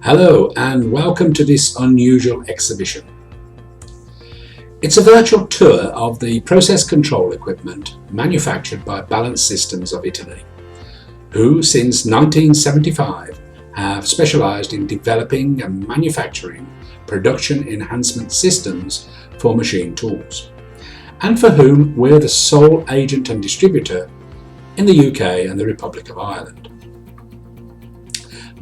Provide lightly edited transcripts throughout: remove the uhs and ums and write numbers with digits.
Hello and welcome to this unusual exhibition. It's a virtual tour of the process control equipment manufactured by Balance Systems of Italy, who since 1975 have specialised in developing and manufacturing production enhancement systems for machine tools, and for whom we're the sole agent and distributor in the UK and the Republic of Ireland.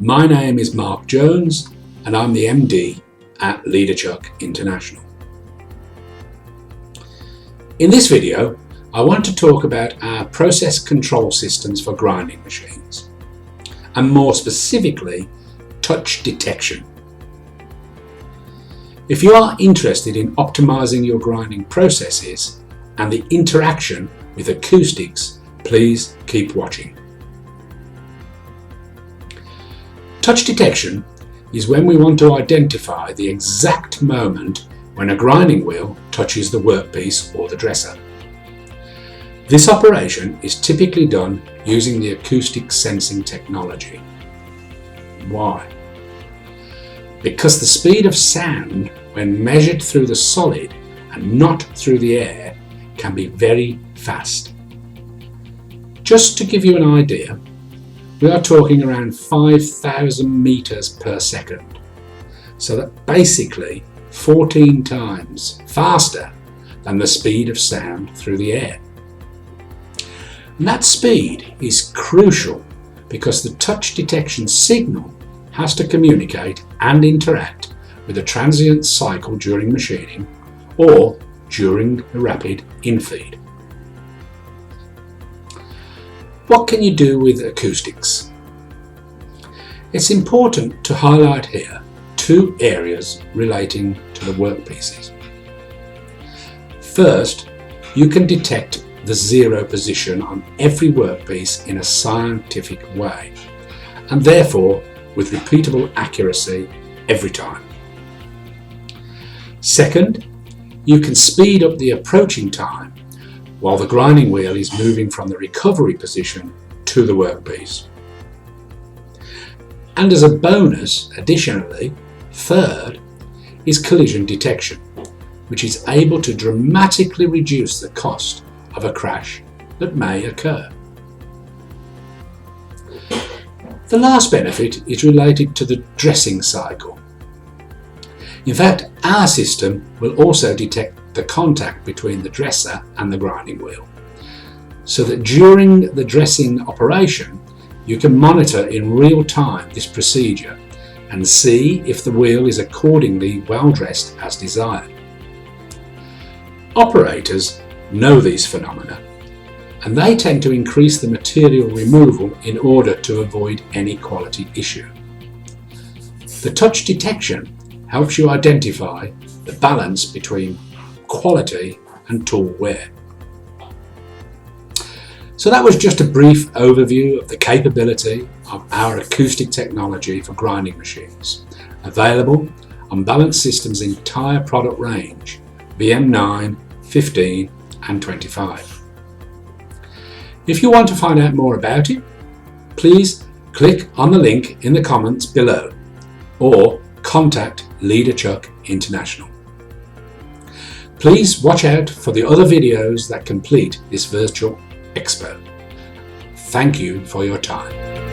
My name is Mark Jones and I'm the MD at Leaderchuck International. In this video, I want to talk about our process control systems for grinding machines, and more specifically, touch detection. If you are interested in optimizing your grinding processes and the interaction with acoustics, please keep watching. Touch detection is when we want to identify the exact moment when a grinding wheel touches the workpiece or the dresser. This operation is typically done using the acoustic sensing technology. Why? Because the speed of sound when measured through the solid and not through the air can be very fast. Just to give you an idea, we are talking around 5,000 meters per second, so that basically 14 times faster than the speed of sound through the air. And that speed is crucial because the touch detection signal has to communicate and interact with a transient cycle during machining or during the rapid infeed. What can you do with acoustics? It's important to highlight here two areas relating to the workpieces. First, you can detect the zero position on every workpiece in a scientific way, and therefore with repeatable accuracy every time. Second, you can speed up the approaching time while the grinding wheel is moving from the recovery position to the workpiece. And as a bonus, additionally, third is collision detection, which is able to dramatically reduce the cost of a crash that may occur. The last benefit is related to the dressing cycle. In fact, our system will also detect the contact between the dresser and the grinding wheel, so that during the dressing operation you can monitor in real time this procedure and see if the wheel is accordingly well dressed as desired. Operators know these phenomena, and they tend to increase the material removal in order to avoid any quality issue. The touch detection helps you identify the balance between quality and tool wear. So that was just a brief overview of the capability of our acoustic technology for grinding machines, available on Balance Systems' entire product range, VM9, 15 and 25. If you want to find out more about it, please click on the link in the comments below or contact Leaderchuck International. Please watch out for the other videos that complete this virtual expo. Thank you for your time.